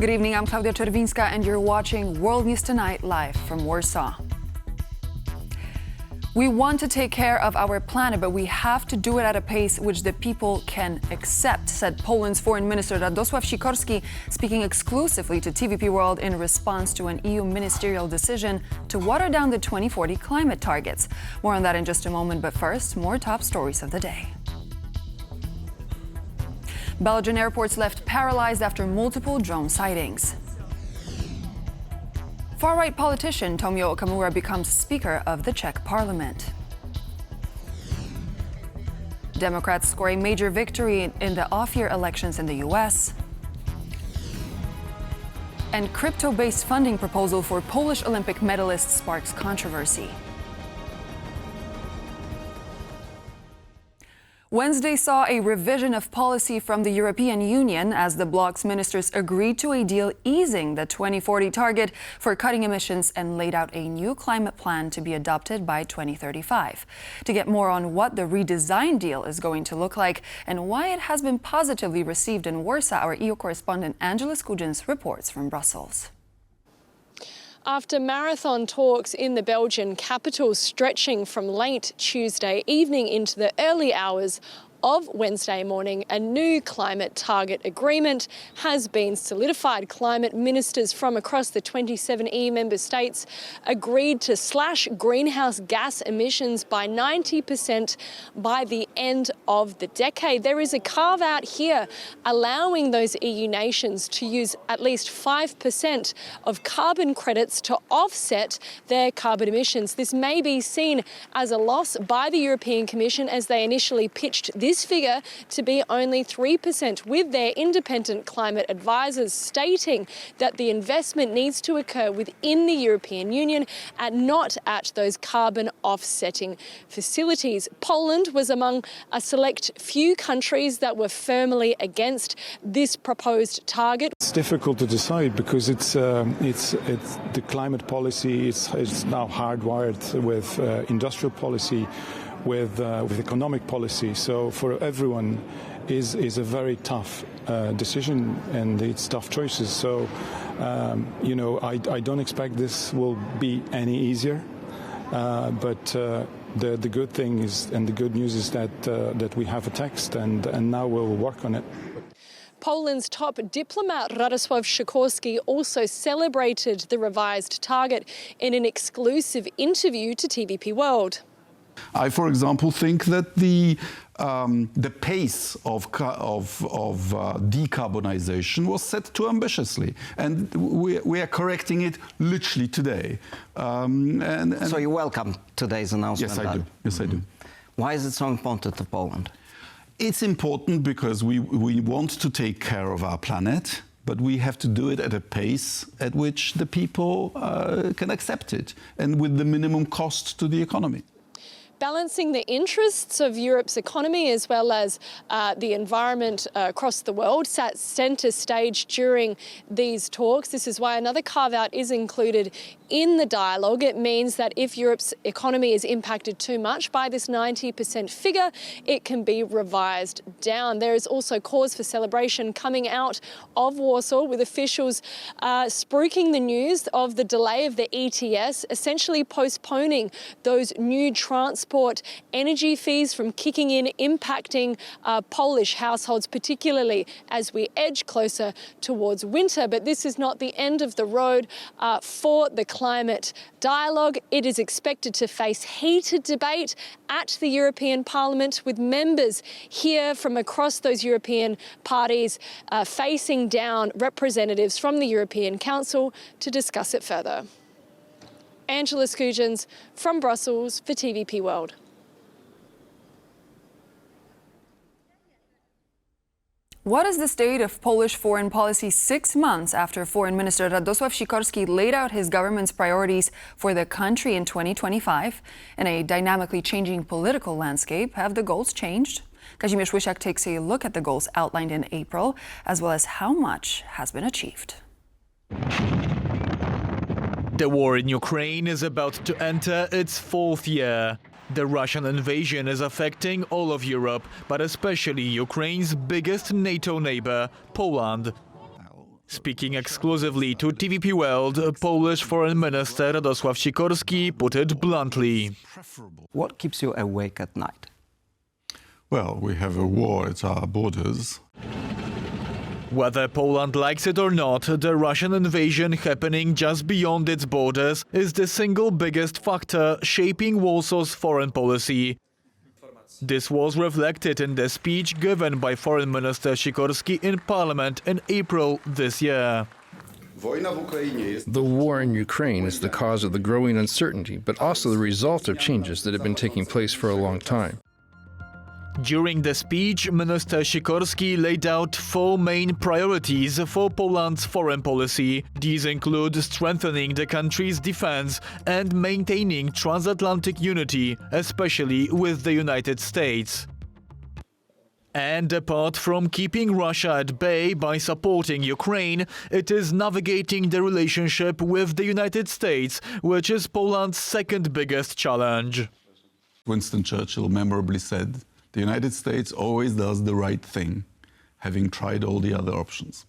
Good evening, I'm Klaudia Czerwińska and you're watching World News Tonight live from Warsaw. We want to take care of our planet, but we have to do it at a pace which the people can accept, said Poland's Foreign Minister Radosław Sikorski, speaking exclusively to TVP World in response to an EU ministerial decision to water down the 2040 climate targets. More on that in just a moment, but first, more top stories of the day. Belgian airports left paralyzed after multiple drone sightings. Far-right politician Tomio Okamura becomes Speaker of the Czech Parliament. Democrats score a major victory in the off-year elections in the US. And crypto-based funding proposal for Polish Olympic medalists sparks controversy. Wednesday saw a revision of policy from the European Union as the bloc's ministers agreed to a deal easing the 2040 target for cutting emissions and laid out a new climate plan to be adopted by 2035. To get more on what the redesigned deal is going to look like and why it has been positively received in Warsaw, our EU correspondent Angela Skujins reports from Brussels. After marathon talks in the Belgian capital stretching from late Tuesday evening into the early hours of Wednesday morning, a new climate target agreement has been solidified. Climate ministers from across the 27 EU member states agreed to slash greenhouse gas emissions by 90% by the end of the decade. There is a carve-out here allowing those EU nations to use at least 5% of carbon credits to offset their carbon emissions. This may be seen as a loss by the European Commission as they initially pitched this figure to be only 3%, with their independent climate advisors stating that the investment needs to occur within the European Union and not at those carbon offsetting facilities. Poland was among a select few countries that were firmly against this proposed target. It's difficult to decide because it's the climate policy is now hardwired with industrial policy, with economic policy. So for everyone is a very tough decision and it's tough choices. So, I don't expect this will be any easier. But the good thing is, and the good news is that we have a text and now we'll work on it. Poland's top diplomat Radosław Sikorski also celebrated the revised target in an exclusive interview to TVP World. I, for example, think that the pace of decarbonization was set too ambitiously, and we are correcting it literally today. So you welcome today's announcement? Yes, I do. Yes, I do. Why is it so important to Poland? It's important because we want to take care of our planet, but we have to do it at a pace at which the people can accept it and with the minimum cost to the economy. Balancing the interests of Europe's economy as well as the environment across the world sat centre stage during these talks. This is why another carve-out is included in the dialogue. It means that if Europe's economy is impacted too much by this 90% figure, it can be revised down. There is also cause for celebration coming out of Warsaw, with officials spruiking the news of the delay of the ETS, essentially postponing those new transport energy fees from kicking in, impacting Polish households, particularly as we edge closer towards winter. But this is not the end of the road for the climate dialogue. It is expected to face heated debate at the European Parliament, with members here from across those European parties facing down representatives from the European Council to discuss it further. Angela Skujins from Brussels for TVP World. What is the state of Polish foreign policy 6 months after Foreign Minister Radosław Sikorski laid out his government's priorities for the country in 2025? In a dynamically changing political landscape, have the goals changed? Kazimierz Łysiak takes a look at the goals outlined in April, as well as how much has been achieved. The war in Ukraine is about to enter its 4th year. The Russian invasion is affecting all of Europe, but especially Ukraine's biggest NATO neighbor, Poland. Speaking exclusively to TVP World, Polish Foreign Minister Radosław Sikorski put it bluntly. What keeps you awake at night? Well, we have a war at our borders. Whether Poland likes it or not, the Russian invasion happening just beyond its borders is the single biggest factor shaping Warsaw's foreign policy. This was reflected in the speech given by Foreign Minister Sikorski in Parliament in April this year. The war in Ukraine is the cause of the growing uncertainty, but also the result of changes that have been taking place for a long time. During the speech, Minister Sikorski laid out 4 main priorities for Poland's foreign policy. These include strengthening the country's defense and maintaining transatlantic unity, especially with the United States. And apart from keeping Russia at bay by supporting Ukraine, it is navigating the relationship with the United States, which is Poland's second biggest challenge. Winston Churchill memorably said, "The United States always does the right thing, having tried all the other options."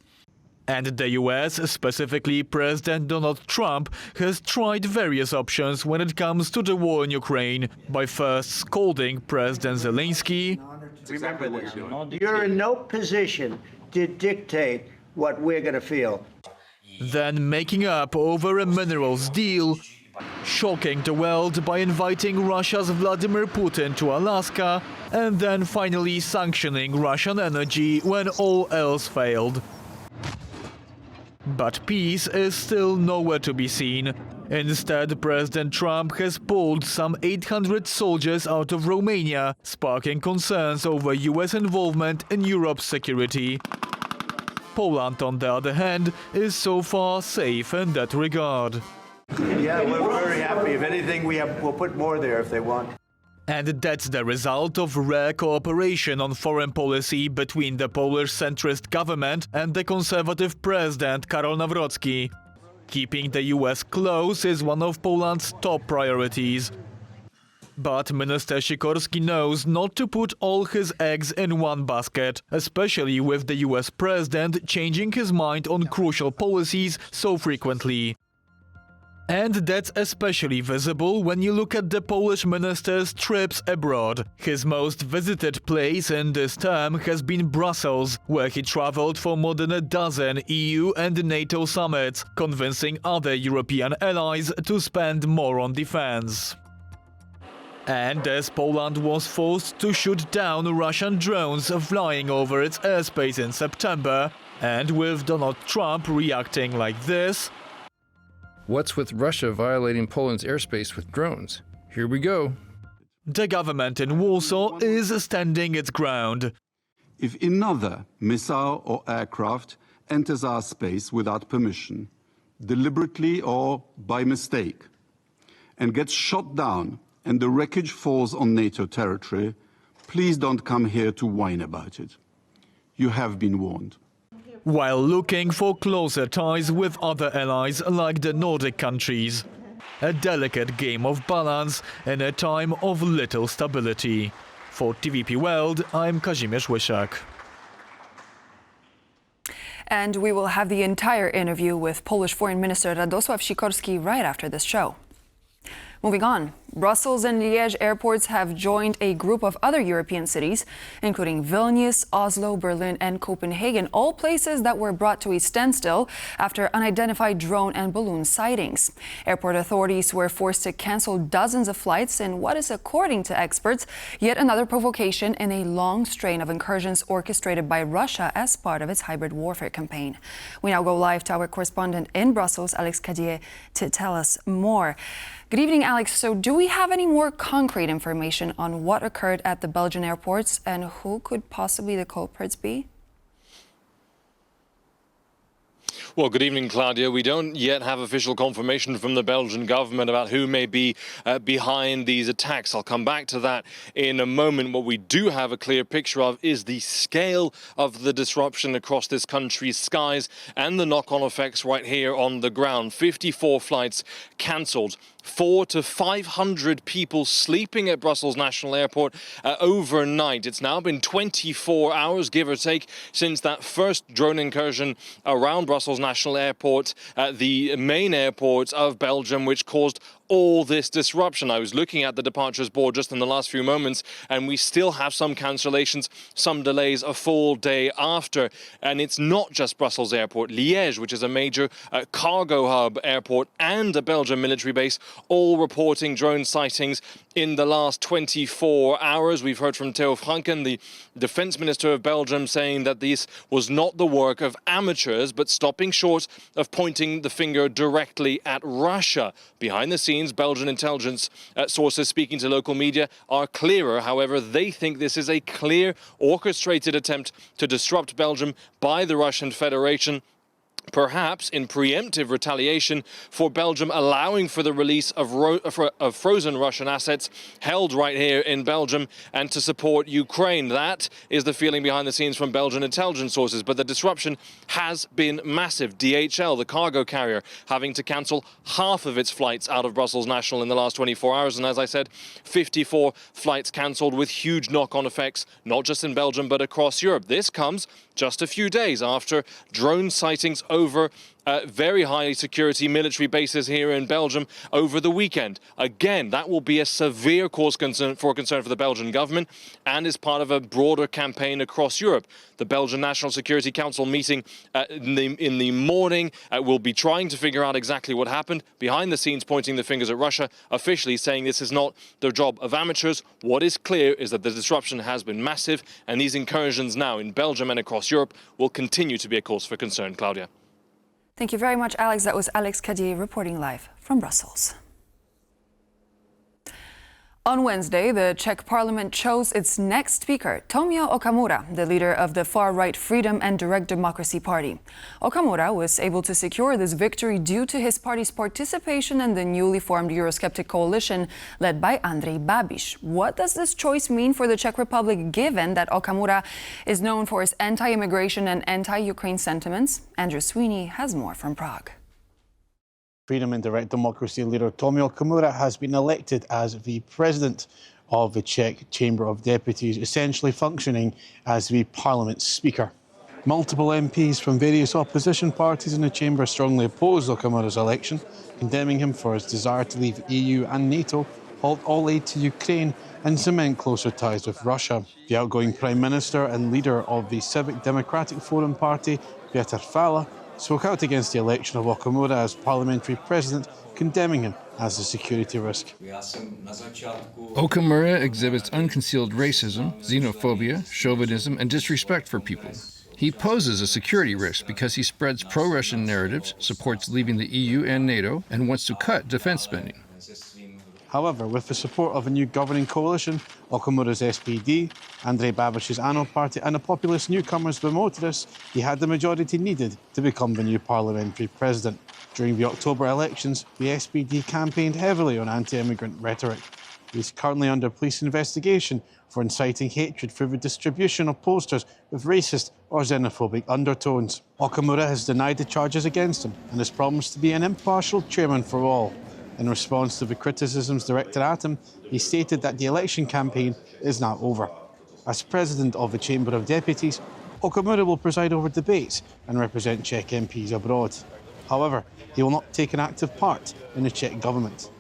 And the US, specifically President Donald Trump, has tried various options when it comes to the war in Ukraine, by first scolding President Zelensky. Remember this, you're in no position to dictate what we're going to feel. Then making up over a minerals deal, shocking the world by inviting Russia's Vladimir Putin to Alaska, and then finally sanctioning Russian energy when all else failed. But peace is still nowhere to be seen. Instead, President Trump has pulled some 800 soldiers out of Romania, sparking concerns over US involvement in Europe's security. Poland, on the other hand, is so far safe in that regard. Yeah, we're very happy. If anything, we'll put more there if they want. And that's the result of rare cooperation on foreign policy between the Polish centrist government and the conservative president Karol Nawrocki. Keeping the US close is one of Poland's top priorities. But Minister Sikorski knows not to put all his eggs in one basket, especially with the US president changing his mind on crucial policies so frequently. And that's especially visible when you look at the Polish minister's trips abroad. His most visited place in this term has been Brussels, where he traveled for more than a dozen EU and NATO summits, convincing other European allies to spend more on defense. And as Poland was forced to shoot down Russian drones flying over its airspace in September, and with Donald Trump reacting like this, What's with Russia violating Poland's airspace with drones? Here we go. the government in Warsaw is standing its ground. If another missile or aircraft enters our space without permission, deliberately or by mistake, and gets shot down and the wreckage falls on NATO territory, please don't come here to whine about it. You have been warned. While looking for closer ties with other allies like the Nordic countries. A delicate game of balance in a time of little stability. For TVP World, I'm Kazimierz Łysiak. And we will have the entire interview with Polish Foreign Minister Radosław Sikorski right after this show. Moving on, Brussels and Liège airports have joined a group of other European cities, including Vilnius, Oslo, Berlin, and Copenhagen, all places that were brought to a standstill after unidentified drone and balloon sightings. Airport authorities were forced to cancel dozens of flights in what is, according to experts, yet another provocation in a long strain of incursions orchestrated by Russia as part of its hybrid warfare campaign. We now go live to our correspondent in Brussels, Alex Cadier, to tell us more. Good evening, Alex. So do we have any more concrete information on what occurred at the Belgian airports and who could possibly the culprits be? Well, good evening, Claudia. We don't yet have official confirmation from the Belgian government about who may be behind these attacks. I'll come back to that in a moment. What we do have a clear picture of is the scale of the disruption across this country's skies and the knock-on effects right here on the ground. 54 flights cancelled 400 to 500 people sleeping at Brussels National Airport overnight. It's now been 24 hours, give or take, since that first drone incursion around Brussels National Airport, the main airport of Belgium, which caused all this disruption. I was looking at the departures board just in the last few moments, and we still have some cancellations, some delays a full day after. And it's not just Brussels Airport. Liège, which is a major cargo hub airport, and a Belgian military base, all reporting drone sightings in the last 24 hours. We've heard from Theo Franken, the defense minister of Belgium, saying that this was not the work of amateurs, but stopping short of pointing the finger directly at Russia. Behind the scenes, Belgian intelligence sources speaking to local media are clearer. However, they think this is a clear, orchestrated attempt to disrupt Belgium by the Russian Federation, perhaps in preemptive retaliation for Belgium allowing for the release of frozen Russian assets held right here in Belgium and to support Ukraine. That is the feeling behind the scenes from Belgian intelligence sources. But the disruption has been massive. DHL, the cargo carrier, having to cancel half of its flights out of Brussels National in the last 24 hours. And as I said, 54 flights cancelled with huge knock-on effects, not just in Belgium, but across Europe. This comes just a few days after drone sightings over very high security military bases here in Belgium over the weekend. Again, that will be a severe cause for concern for the Belgian government and is part of a broader campaign across Europe. The Belgian National Security Council meeting in the morning will be trying to figure out exactly what happened. Behind the scenes, pointing the fingers at Russia, officially saying this is not the job of amateurs. What is clear is that the disruption has been massive, and these incursions now in Belgium and across Europe will continue to be a cause for concern. Claudia. Thank you very much, Alex. That was Alex Cadier reporting live from Brussels. On Wednesday, the Czech Parliament chose its next speaker, Tomio Okamura, the leader of the far-right Freedom and Direct Democracy Party. Okamura was able to secure this victory due to his party's participation in the newly formed Eurosceptic coalition led by Andrej Babiš. What does this choice mean for the Czech Republic, given that Okamura is known for his anti-immigration and anti-Ukraine sentiments? Andrew Sweeney has more from Prague. Freedom and Direct Democracy leader Tomio Okamura has been elected as the president of the Czech Chamber of Deputies, essentially functioning as the Parliament's speaker. Multiple MPs from various opposition parties in the chamber strongly opposed Okamura's election, condemning him for his desire to leave EU and NATO, halt all aid to Ukraine and cement closer ties with Russia. The outgoing Prime Minister and leader of the Civic Democratic Forum Party, Petr Fiala, spoke out against the election of Okamura as parliamentary president, condemning him as a security risk. Okamura exhibits unconcealed racism, xenophobia, chauvinism, and disrespect for people. He poses a security risk because he spreads pro-Russian narratives, supports leaving the EU and NATO, and wants to cut defense spending. However, with the support of a new governing coalition, Okamura's SPD, Andrej Babiš's ANO party and the populist newcomers the Motorists, he had the majority needed to become the new parliamentary president. During the October elections, the SPD campaigned heavily on anti-immigrant rhetoric. He is currently under police investigation for inciting hatred through the distribution of posters with racist or xenophobic undertones. Okamura has denied the charges against him and has promised to be an impartial chairman for all. In response to the criticisms directed at him, he stated that the election campaign is now over. As president of the Chamber of Deputies, Okamura will preside over debates and represent Czech MPs abroad. However, he will not take an active part in the Czech government.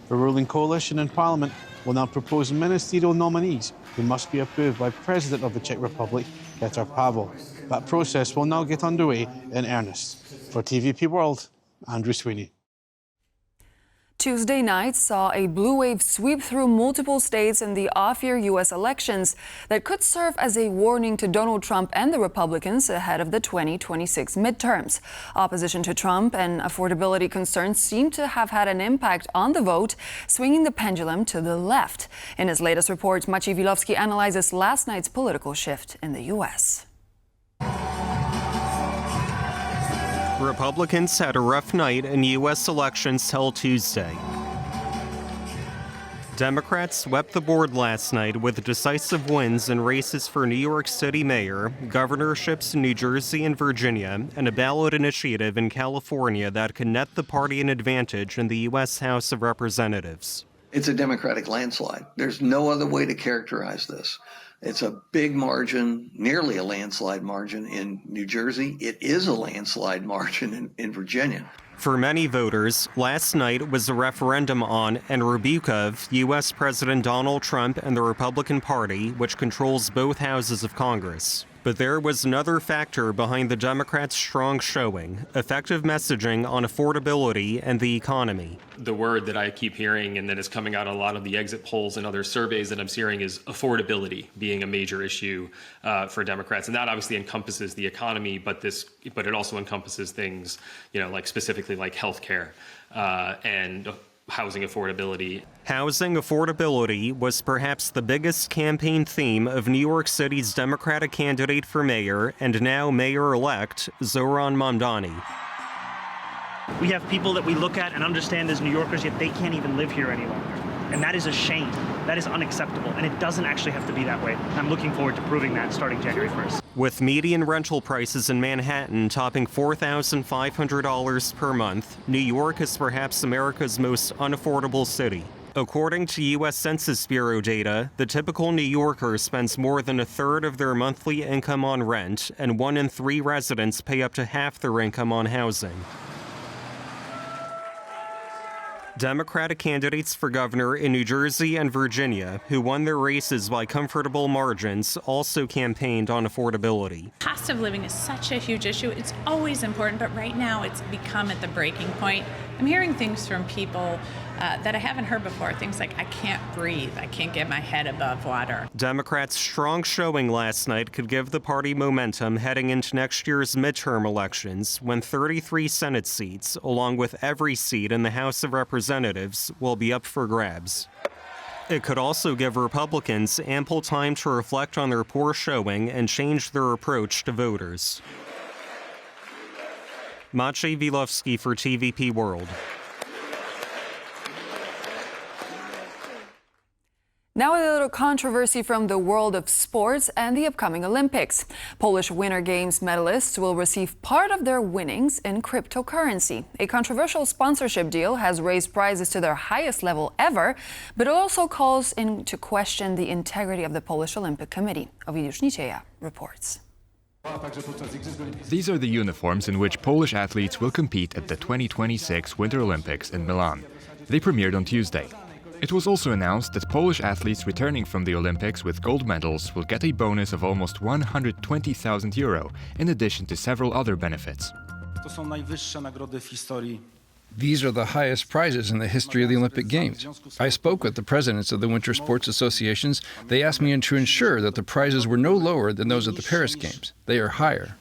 The ruling coalition in Parliament will now propose ministerial nominees who must be approved by President of the Czech Republic, Petr Pavel. That process will now get underway in earnest. For TVP World, Andrew Sweeney. Tuesday night saw a blue wave sweep through multiple states in the off-year U.S. elections that could serve as a warning to Donald Trump and the Republicans ahead of the 2026 midterms. Opposition to Trump and affordability concerns seem to have had an impact on the vote, swinging the pendulum to the left. In his latest report, Maciej Wilowski analyzes last night's political shift in the U.S. Republicans had a rough night in U.S. elections till Tuesday. Democrats swept the board last night with decisive wins in races for New York City mayor, governorships in New Jersey and Virginia, and a ballot initiative in California that could net the party an advantage in the U.S. House of Representatives. It's a Democratic landslide. There's no other way to characterize this. It's a big margin, nearly a landslide margin in New Jersey. It is a landslide margin in Virginia. For many voters, last night was a referendum on and rebuke of U.S. President Donald Trump and the Republican Party, which controls both houses of Congress. But there was another factor behind the Democrats' strong showing: effective messaging on affordability and the economy. The word that I keep hearing and that is coming out a lot of the exit polls and other surveys that I'm hearing is affordability being a major issue for Democrats. And that obviously encompasses the economy, but it also encompasses things, like specifically like healthcare and housing affordability. Housing affordability was perhaps the biggest campaign theme of New York City's Democratic candidate for mayor and now mayor-elect Zoran Mamdani. We have people that we look at and understand as New Yorkers, yet they can't even live here any longer. And that is a shame. That is unacceptable. And it doesn't actually have to be that way. I'm looking forward to proving that starting January 1st. With median rental prices in Manhattan topping $4,500 per month, New York is perhaps America's most unaffordable city. According to U.S. Census Bureau data, the typical New Yorker spends more than a third of their monthly income on rent, and 1 in 3 residents pay up to half their income on housing. Democratic candidates for governor in New Jersey and Virginia, who won their races by comfortable margins, also campaigned on affordability. Cost of living is such a huge issue. It's always important, but right now it's become at the breaking point. I'm hearing things from people that I haven't heard before. Things like, I can't breathe. I can't get my head above water. Democrats' strong showing last night could give the party momentum heading into next year's midterm elections, when 33 Senate seats, along with every seat in the House of Representatives, will be up for grabs. It could also give Republicans ample time to reflect on their poor showing and change their approach to voters. Maciej Wilowski for TVP World. Now a little controversy from the world of sports and the upcoming Olympics. Polish Winter Games medalists will receive part of their winnings in cryptocurrency. A controversial sponsorship deal has raised prizes to their highest level ever, but it also calls into question the integrity of the Polish Olympic Committee. Ovidiusz Nicieja reports. These are the uniforms in which Polish athletes will compete at the 2026 Winter Olympics in Milan. They premiered on Tuesday. It was also announced that Polish athletes returning from the Olympics with gold medals will get a bonus of almost €120,000, in addition to several other benefits. These are the highest prizes in the history of the Olympic Games. I spoke with the presidents of the Winter Sports Associations. They asked me to ensure that the prizes were no lower than those at the Paris Games. They are higher.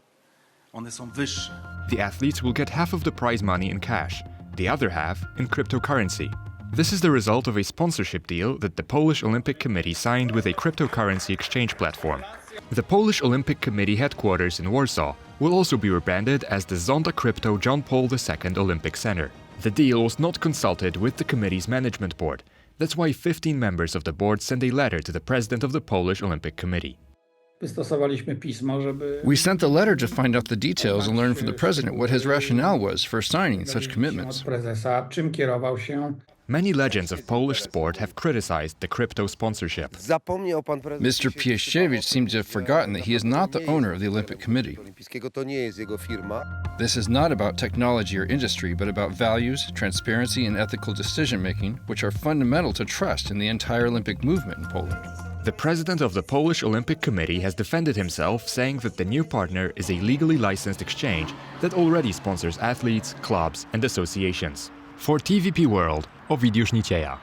The athletes will get half of the prize money in cash, the other half in cryptocurrency. This is the result of a sponsorship deal that the Polish Olympic Committee signed with a cryptocurrency exchange platform. The Polish Olympic Committee headquarters in Warsaw will also be rebranded as the Zonda Crypto John Paul II Olympic Center. The deal was not consulted with the committee's management board. That's why 15 members of the board sent a letter to the president of the Polish Olympic Committee. We sent the letter to find out the details and learn from the president what his rationale was for signing such commitments. Many legends of Polish sport have criticized the crypto sponsorship. Mr. Pieszczewicz seems to have forgotten that he is not the owner of the Olympic Committee. This is not about technology or industry, but about values, transparency, and ethical decision-making, which are fundamental to trust in the entire Olympic movement in Poland. The president of the Polish Olympic Committee has defended himself, saying that the new partner is a legally licensed exchange that already sponsors athletes, clubs, and associations. For TVP World, Ovidiusz Nicieja.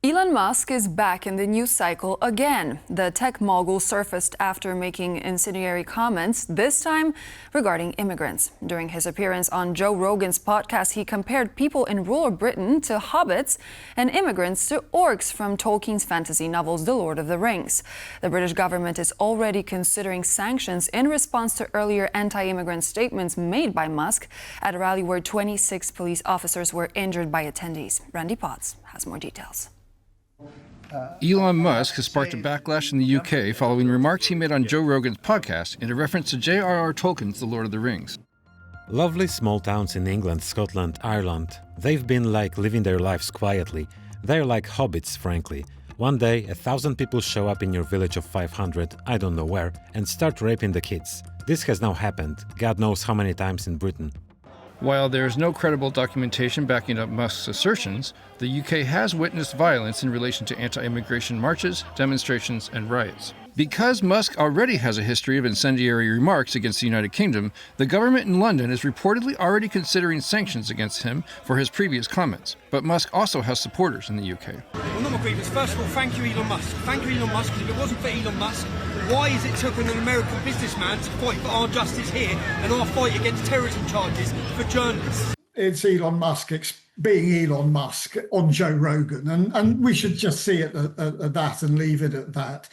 Elon Musk is back in the news cycle again. The tech mogul surfaced after making incendiary comments, this time regarding immigrants. During his appearance on Joe Rogan's podcast, he compared people in rural Britain to hobbits and immigrants to orcs from Tolkien's fantasy novels The Lord of the Rings. The British government is already considering sanctions in response to earlier anti-immigrant statements made by Musk at a rally where 26 police officers were injured by attendees. Randy Potts has more details. Elon Musk has sparked a backlash in the UK following remarks he made on Joe Rogan's podcast in a reference to J.R.R. Tolkien's The Lord of the Rings. Lovely small towns in England, Scotland, Ireland. They've been like living their lives quietly. They're like hobbits, frankly. One day, 1,000 people show up in your village of 500, I don't know where, and start raping the kids. This has now happened, God knows how many times in Britain. While there is no credible documentation backing up Musk's assertions, the UK has witnessed violence in relation to anti-immigration marches, demonstrations, and riots. Because Musk already has a history of incendiary remarks against the United Kingdom, the government in London is reportedly already considering sanctions against him for his previous comments. But Musk also has supporters in the UK. Well, not my grievance. First of all, thank you, Elon Musk. Thank you, Elon Musk, because if it wasn't for Elon Musk, why is it taken an American businessman to fight for our justice here and our fight against terrorism charges for journalists? It's Elon Musk being Elon Musk on Joe Rogan, and we should just see it at that and leave it at that.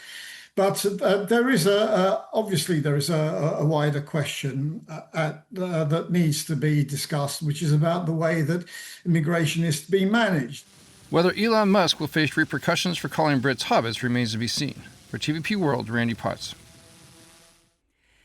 But there is obviously a wider question that needs to be discussed, which is about the way that immigration is to be managed. Whether Elon Musk will face repercussions for calling Brits hobbits remains to be seen. For TVP World, Randy Potts.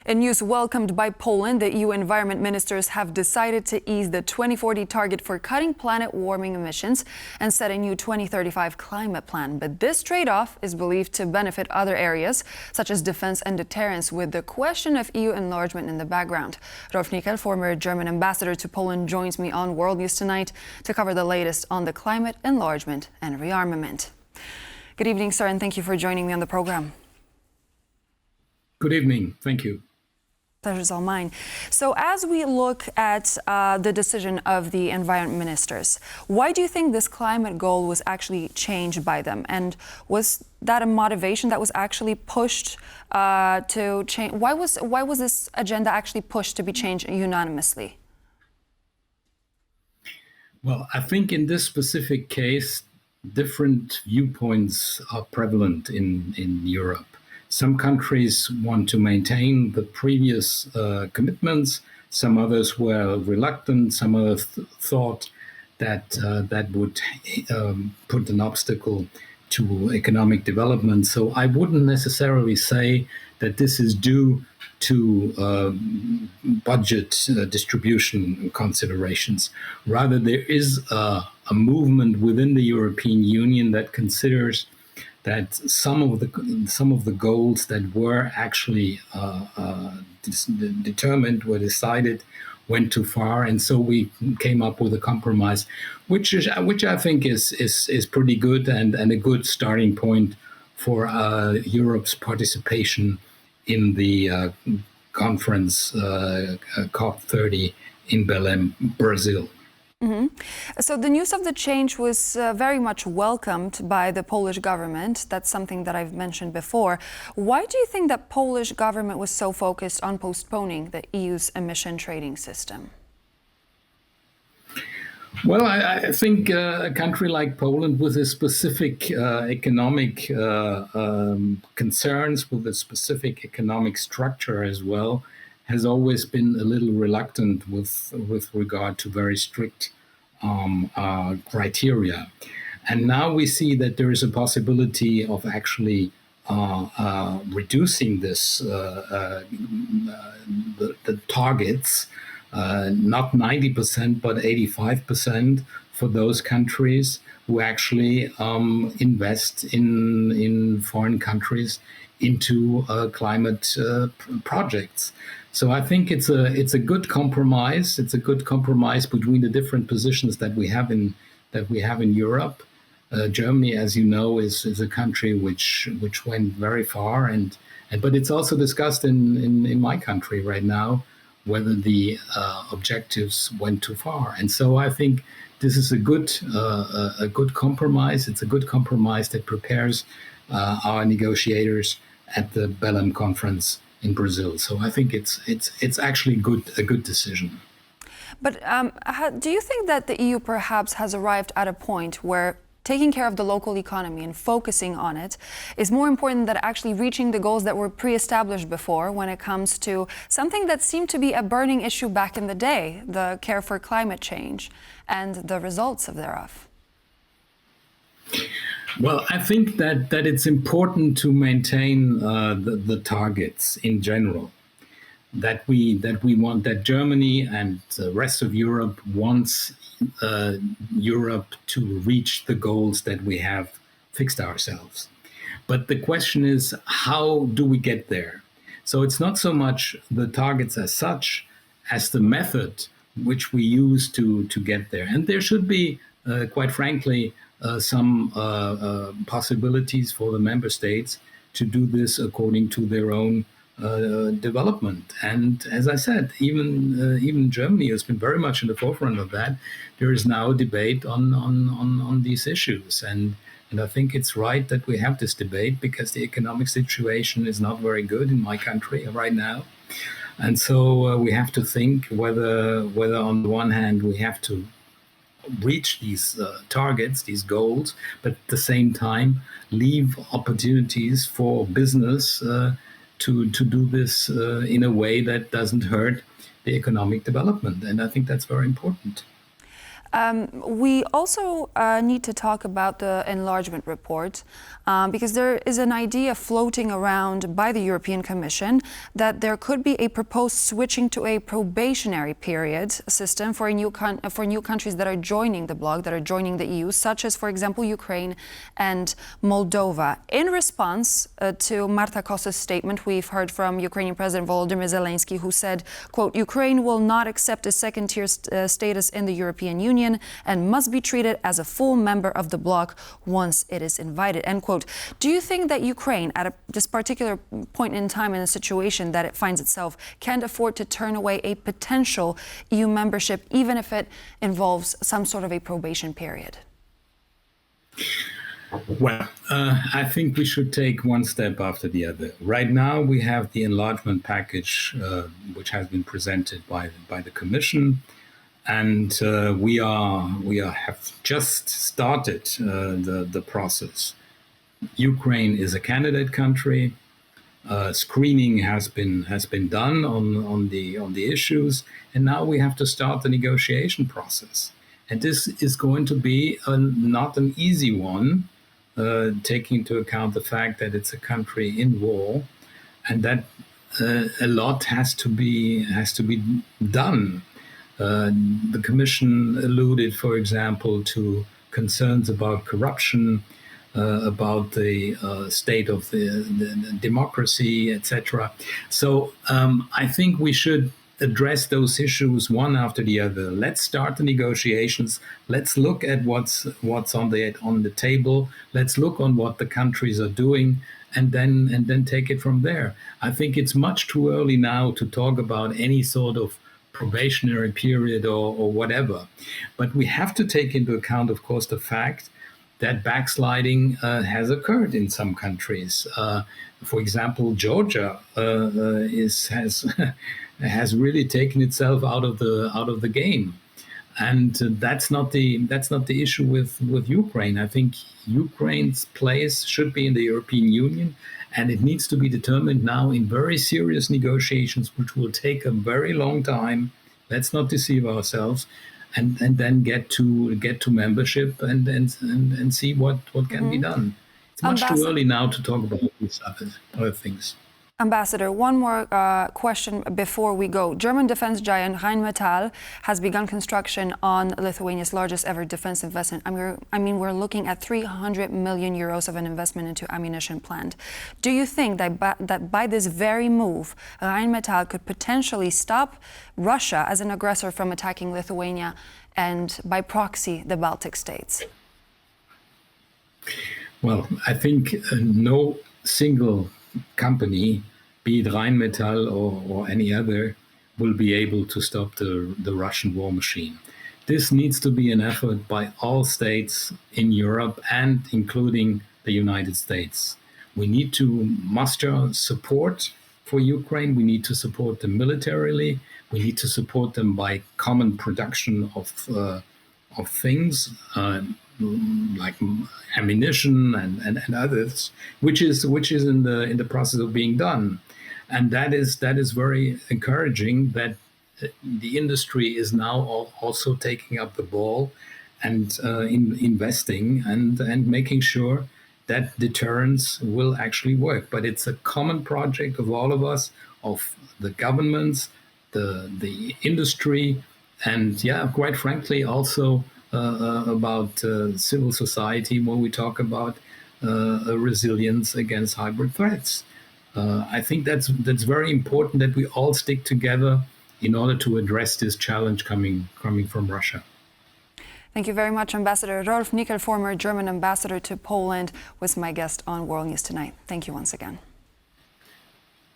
In news welcomed by Poland, the EU environment ministers have decided to ease the 2040 target for cutting planet warming emissions and set a new 2035 climate plan. But this trade-off is believed to benefit other areas, such as defense and deterrence, with the question of EU enlargement in the background. Rolf Nickel, former German ambassador to Poland, joins me on World News tonight to cover the latest on the climate, enlargement and rearmament. Good evening, sir, and thank you for joining me on the program. Good evening. Thank you. Pleasure's all mine. So as we look at the decision of the environment ministers, why do you think this climate goal was actually changed by them? And was that a motivation that was actually pushed to change? Why was this agenda actually pushed to be changed unanimously? Well, I think in this specific case, different viewpoints are prevalent in Europe. Some countries want to maintain the previous commitments. Some others were reluctant. Some others thought that that would put an obstacle to economic development. So I wouldn't necessarily say that this is due to budget distribution considerations. Rather, there is a movement within the European Union that considers that some of the goals that were actually determined, were decided, went too far, and so we came up with a compromise, which I think is pretty good and a good starting point for Europe's participation in the conference COP30 in Belém, Brazil. Mm-hmm. So the news of the change was very much welcomed by the Polish government. That's something that I've mentioned before. Why do you think that Polish government was so focused on postponing the EU's emission trading system? Well, I think a country like Poland, with its specific economic concerns, with its specific economic structure as well, has always been a little reluctant with regard to very strict criteria. And now we see that there is a possibility of actually reducing this the targets, not 90%, but 85% for those countries who actually invest in foreign countries into climate projects. So I think it's a good compromise. It's a good compromise between the different positions that we have in Europe. Germany, as you know, is a country which went very far, but it's also discussed in my country right now whether the objectives went too far. And so I think this is a good compromise. It's a good compromise that prepares our negotiators at the Belém conference in Brazil. So I think it's actually a good decision. But do you think that the EU perhaps has arrived at a point where taking care of the local economy and focusing on it is more important than actually reaching the goals that were pre-established before when it comes to something that seemed to be a burning issue back in the day, the care for climate change and the results of thereof? Well, I think that it's important to maintain the targets in general. That we want, that Germany and the rest of Europe wants Europe to reach the goals that we have fixed ourselves. But the question is, how do we get there? So it's not so much the targets as such as the method which we use to get there. And there should be, quite frankly, some possibilities for the member states to do this according to their own development. And as I said, even Germany has been very much in the forefront of that. There is now a debate on these issues. And I think it's right that we have this debate because the economic situation is not very good in my country right now. And so we have to think whether on the one hand we have to reach these targets, these goals, but at the same time leave opportunities for business to do this in a way that doesn't hurt the economic development. And I think that's very important. We also need to talk about the enlargement report because there is an idea floating around by the European Commission that there could be a proposed switching to a probationary period system for new countries that are joining the bloc, that are joining the EU, such as, for example, Ukraine and Moldova. In response to Marta Kosa's statement, we've heard from Ukrainian President Volodymyr Zelensky, who said, quote, Ukraine will not accept a second-tier status in the European Union and must be treated as a full member of the bloc once it is invited, end quote. Do you think that Ukraine, at this particular point in time in a situation that it finds itself, can't afford to turn away a potential EU membership, even if it involves some sort of a probation period? Well, I think we should take one step after the other. Right now, we have the enlargement package, which has been presented by the Commission. And we have just started the process. Ukraine is a candidate country. Screening has been done on the issues, and now we have to start the negotiation process. And this is going to be not an easy one, taking into account the fact that it's a country in war, and that a lot has to be done. The Commission alluded, for example, to concerns about corruption, about the state of the democracy, etc. So I think we should address those issues one after the other. Let's start the negotiations. Let's look at what's on the table. Let's look on what the countries are doing, and then take it from there. I think it's much too early now to talk about any sort of probationary period or whatever. But we have to take into account, of course, the fact that backsliding has occurred in some countries. For example, Georgia has really taken itself out of the game. And that's not the issue with Ukraine. I think Ukraine's place should be in the European Union, and it needs to be determined now in very serious negotiations, which will take a very long time. Let's not deceive ourselves, and then get to membership and see what can be done. It's much too early now to talk about these other things. Ambassador, one more question before we go. German defense giant Rheinmetall has begun construction on Lithuania's largest ever defense investment. I mean, we're looking at 300 million euros of an investment into ammunition plant. Do you think that by this very move, Rheinmetall could potentially stop Russia as an aggressor from attacking Lithuania and, by proxy, the Baltic states? Well, I think no single company, be it Rheinmetall or any other, will be able to stop the Russian war machine. this needs to be an effort by all states in Europe and including the United States. We need to muster support for Ukraine. We need to support them militarily. We need to support them by common production of things like ammunition and others, which is in the process of being done, and that is very encouraging that the industry is now also taking up the ball and investing and making sure that deterrence will actually work. But it's a common project of all of us, of the governments, the industry, and quite frankly, also about civil society when we talk about resilience against hybrid threats. I think that's very important that we all stick together in order to address this challenge coming from Russia. Thank you very much, Ambassador. Rolf Nickel, former German ambassador to Poland, was my guest on World News Tonight. Thank you once again.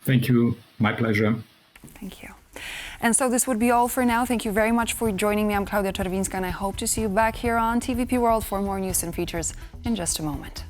Thank you. My pleasure. Thank you. And so this would be all for now. Thank you very much for joining me. I'm Klaudia Czerwińska, and I hope to see you back here on TVP World for more news and features in just a moment.